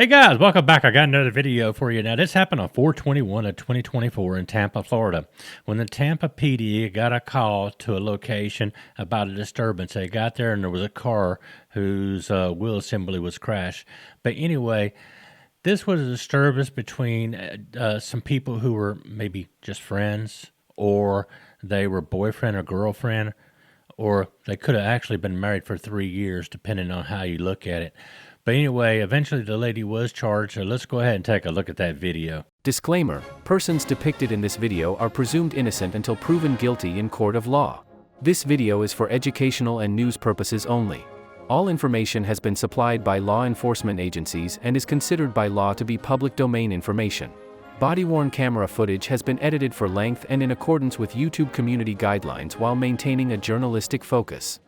Hey guys, welcome back. I got another video for you. Now, this happened on 4/21 of 2024 in Tampa, Florida, when the Tampa PD got a call to a location about a disturbance. They got there and there was a car whose wheel assembly was crashed. But anyway, this was a disturbance between some people who were maybe just friends, or they were boyfriend or girlfriend, or they could have actually been married for 3 years, depending on how you look at it. But anyway, eventually the lady was charged, so let's go ahead and take a look at that video. Disclaimer: persons depicted in this video are presumed innocent until proven guilty in court of law. This video is for educational and news purposes only. All information has been supplied by law enforcement agencies and is considered by law to be public domain information. Body-worn camera footage has been edited for length and in accordance with YouTube community guidelines while maintaining a journalistic focus.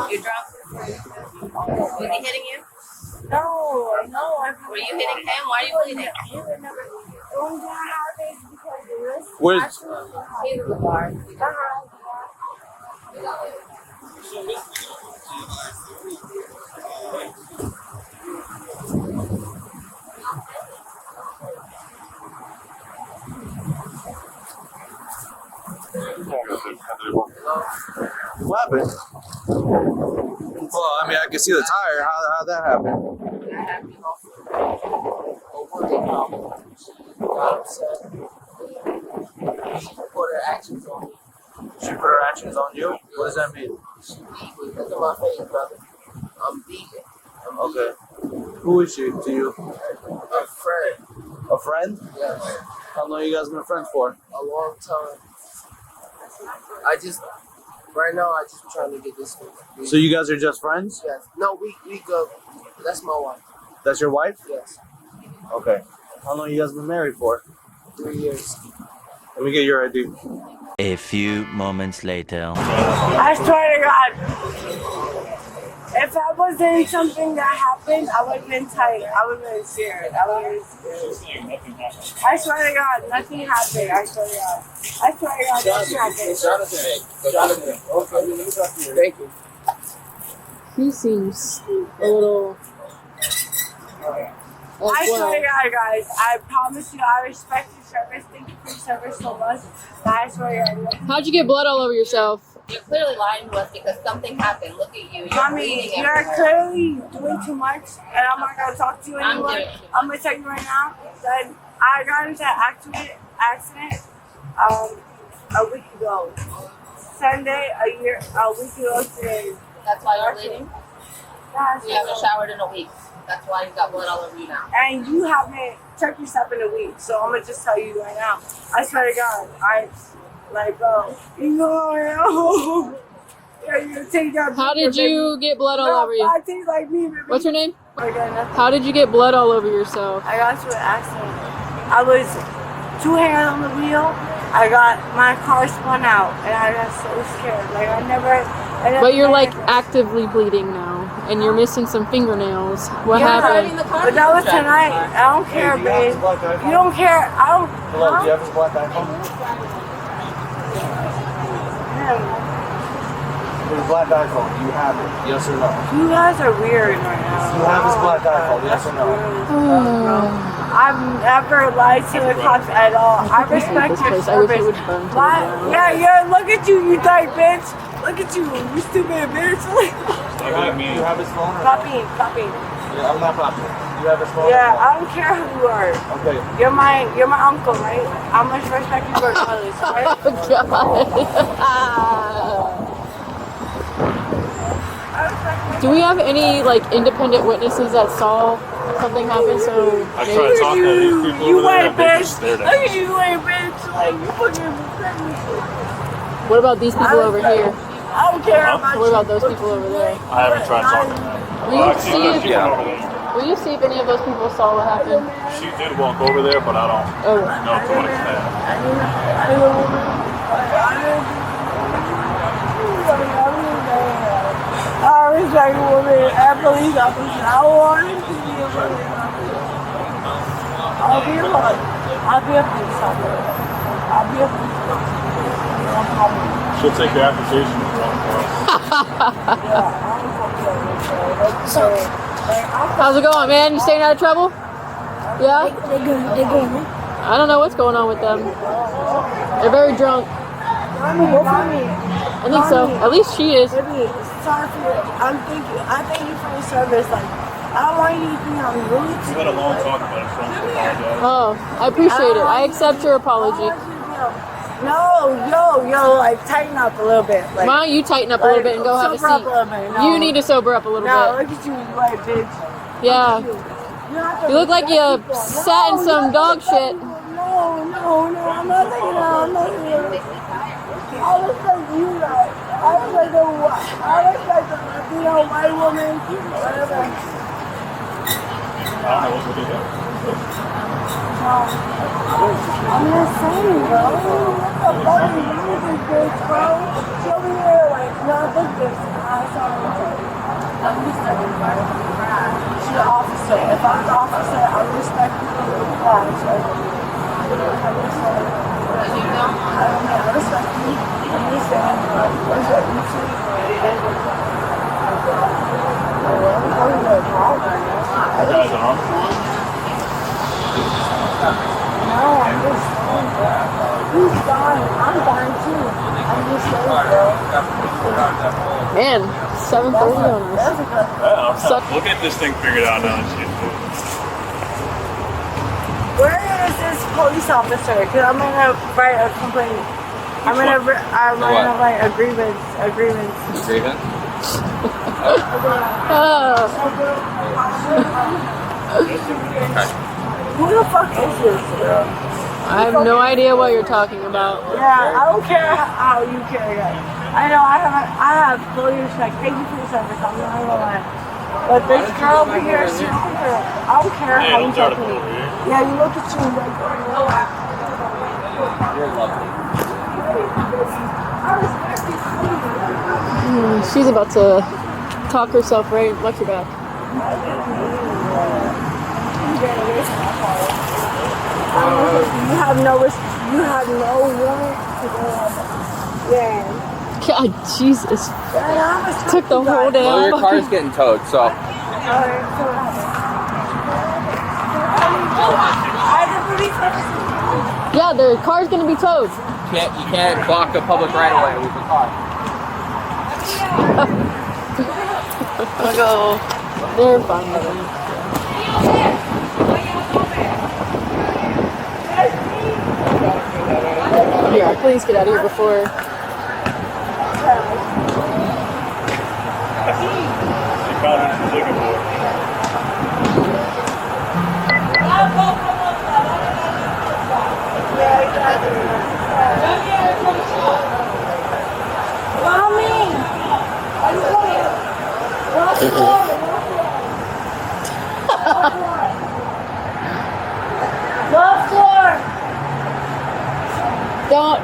You dropped? Was he hitting you? No. Were you hitting him? Why are you bleeding? Where's He's in the bar. what happened? Well, I mean, I can see the tire. How'd that happen? She put her actions on me. She put her actions on you? What does that mean? Look at my face, brother. I'm vegan. Okay. Who is she to you? A friend. A friend? Yes. How long you guys been friends for? A long time. Right now, I just trying to get this thing. So you guys are just friends? Yes. No, we go. That's my wife. That's your wife? Yes. Okay. How long you guys been married for? 3 years. Let me get your ID. A few moments later. I swear to God, if I wasn't something that happened, I would have been tight. I would have been scared. I swear to God, nothing happened. I swear to God. I swear to God, nothing happened. Jonathan. Okay, let me talk to you. Thank you. He seems a little. I swear to God, guys, I promise you, I respect your service. Thank you for your service so much. But I swear to God. How'd you get blood all over yourself? You're clearly lying to us because something happened. Look at you. You're Mommy, bleeding you're everywhere. clearly doing too much, and I'm not gonna talk to you I'm anymore. doing too much. I'm gonna tell you right now that I got into an accident a week ago. Sunday, a week ago today. That's why you're bleeding? Yes. You haven't showered in a week. That's why you got blood all over you now. And you haven't checked yourself in a week, so I'm gonna just tell you right now. I swear to God, you take that. How did you get blood all over you? I taste like me, baby. What's your name? I got nothing. How did you get blood all over yourself? I got into an accident. I was 2 hands on the wheel. My car spun out, and I got so scared. Like I never But you're like actively bleeding now, and you're missing some fingernails. What happened? But that was tonight. I don't care, babe. You don't care. I don't. Hello, do you have his black iPhone? His black iPhone, do you have it? Yes or no? You guys are weird right Do now. you have his black iPhone? Yes or no? I've never lied to the cops at all. I respect your I wish it service. would burn to the Why? ground. Yeah, look at you, you dyke bitch. Look at you stupid bitch. You have his phone? Copy. Yeah, I'm not popping. You have his phone? Yeah, I don't care who you are. Okay. You're my uncle, right? I must respect you regardless, right? Do we have any like independent witnesses that saw something happen? So I tried talking to these people You over there, ain't and they bitch. just stared Look at me. at you ain't bitch. Like you fucking. what about these people over here? I don't care about What about those people over there? I haven't tried talking to them. Will you see There's if people over there. Will you see if any of those people saw what happened? She did walk over there, but I don't Oh. know to what extent. I respect women and police officers. I want to be a police officer. I'll be a police officer. I'll be a police officer. She'll take the application and run across. How's it going, man? You staying out of trouble? Yeah? They good. I don't know what's going on with them. They're very drunk. I think so. At least she is. Baby, sorry for it. I thank you for your service. Like, I don't want you to think I'm rude to We had a long talk about it, so I'm apologize. Oh, I appreciate it. I accept your apology. No, like tighten up a little bit. Like, Why don't you tighten up a little bit and go have a sober up seat? a little bit. No. You need to sober up a little No, bit. look at you, white bitch. Yeah. You look like you sat in some dog shit. No, I'm not thinking that. I look like you guys. I look like a Latino white woman. Whatever. I don't know what to do there. I'm not saying, bro. What the fuck is wrong with this bitch, bro? She over here, like, no, this bitch. I'm just saying, bro. She's an officer. If I'm an officer, I respect people in the flash. I respect you. I'm just saying, bro. Respect you too. You guys on? No, I'm just saying, bro. He's dying. I'm dying too. I'm just saying, bro. Man, 7:30 on us. We'll get this thing figured out now. Where is this police officer? Because I'm gonna write a complaint. I'm gonna write a grievance. Grievance? Who the fuck is this? I have no idea what you're talking about. Yeah, I don't care how you carry it. I know I have full respect. Thank you for your service. I'm not gonna lie. But this girl over here, she's over here. I don't care how you talk to me. Yeah, you look at you like. You're lovely. She's about to talk herself right. Watch your back. You have no warrant to go on. Yeah. God, Jesus. Took the whole day. Well, your car's getting towed, so. Yeah, the car's gonna be towed. You can't block a public right of way with a car. They're fine with it. Yeah, please get out of here before. What floor?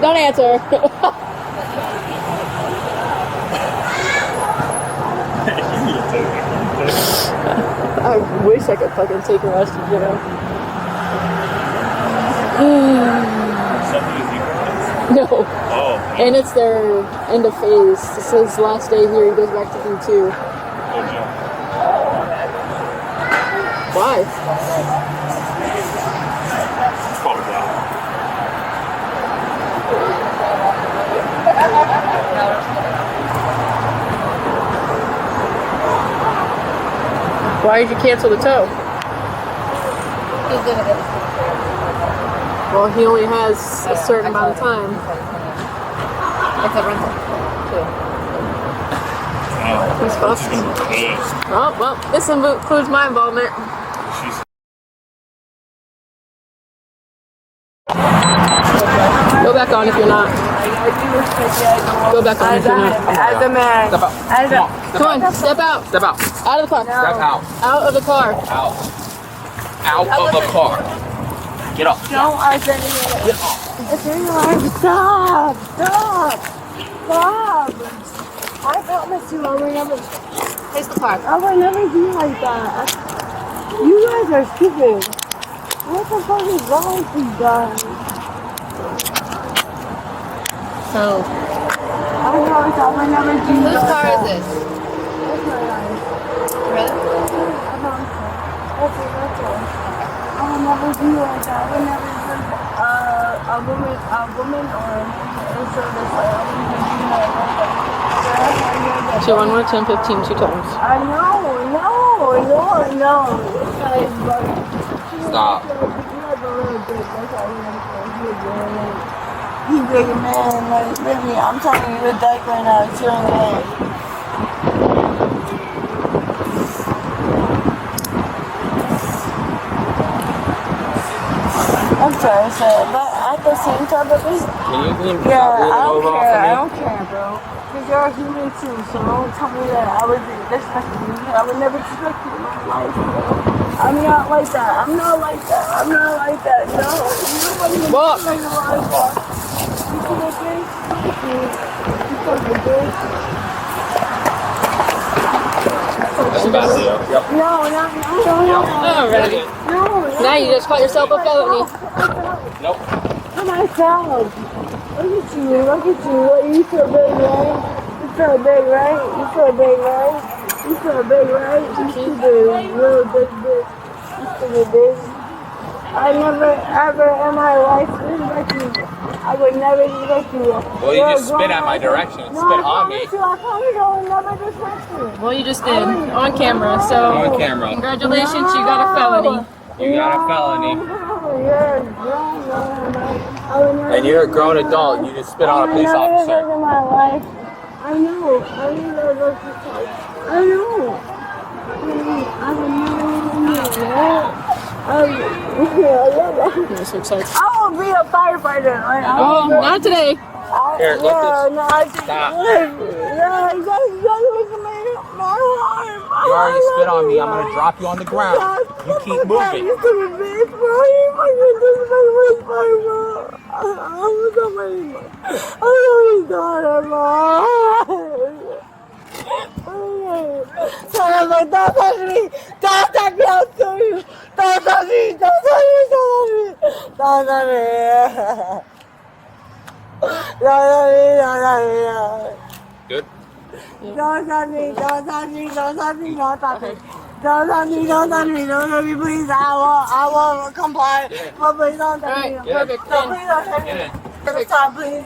Don't answer. I wish I could fucking take her ass to jail. No. Oh. And it's their end of phase. This is his last day here. He goes back to D2. Why? Why did you cancel the tow? Well, he only has a certain amount of time. It's a rental. He's fussy. Oh, well, this includes my involvement. Go back on if you're not. Go back on if you're not. As a man. Come on, step out. Step out. Out of the car. Step out. Out of the car. Out. Out of the car. Get up. Don't identify. Stop. I promise you, I will never. Face the car. I will never be like that. You guys are stupid. What the fuck is wrong with you guys? Oh. I promise I would never do Whose that. car is this? That's my life. Really? I promise you. That's it. I would never do like that. I would never do a woman or a man in service. Like, I wouldn't even do that like that. 211 1015 2 times. I know. It's like, but Stop. he's like a little dick. That's all you know. He's big man. Like, baby, I'm telling you, you're a dyke right now. It's your name. I'm sorry, sir, but at the same time, baby, yeah, I don't care, bro. Because you're a human too, so don't tell me that I would disrespect you. I would never disrespect you in my life, bro. I'm not like that. No. What? You see that face? You fucking bitch. That's a bad deal. Yep. No. Alrighty. No. Now you just call yourself a felony. Nope. I'm myself. Look at you. What, you feel big, right? You feel big, right? You stupid little big bitch. You stupid bitch. I never, ever in my life disrespect you. I would never disrespect you. Well, you just spit at my direction. Spit on me. I promise I would never disrespect you. Well, you just did. On camera, so. On camera. Congratulations, you got a felony. You got a felony. You're a grown man. And you're a grown adult. You just spit on a police officer. In my life. I know. I would never do that. I will be a firefighter. Not today. Here, look this. No, I just Stop. Yeah, you already spit on me. I'm gonna drop you on the ground. You keep moving. You stupid bitch, bro. You fucking disrespect my bro. I'm sorry, bro. Don't touch me! Don't touch me! I'll kill you! Don't touch me! Don't touch me! Don't touch me! Good. Don't touch me! Don't touch me! Don't touch me! Don't touch me! Don't touch me! Don't touch me! Don't touch me! Please! I will comply. But please don't touch me! Alright, perfect. Please don't touch me! Perfect. Stop, please.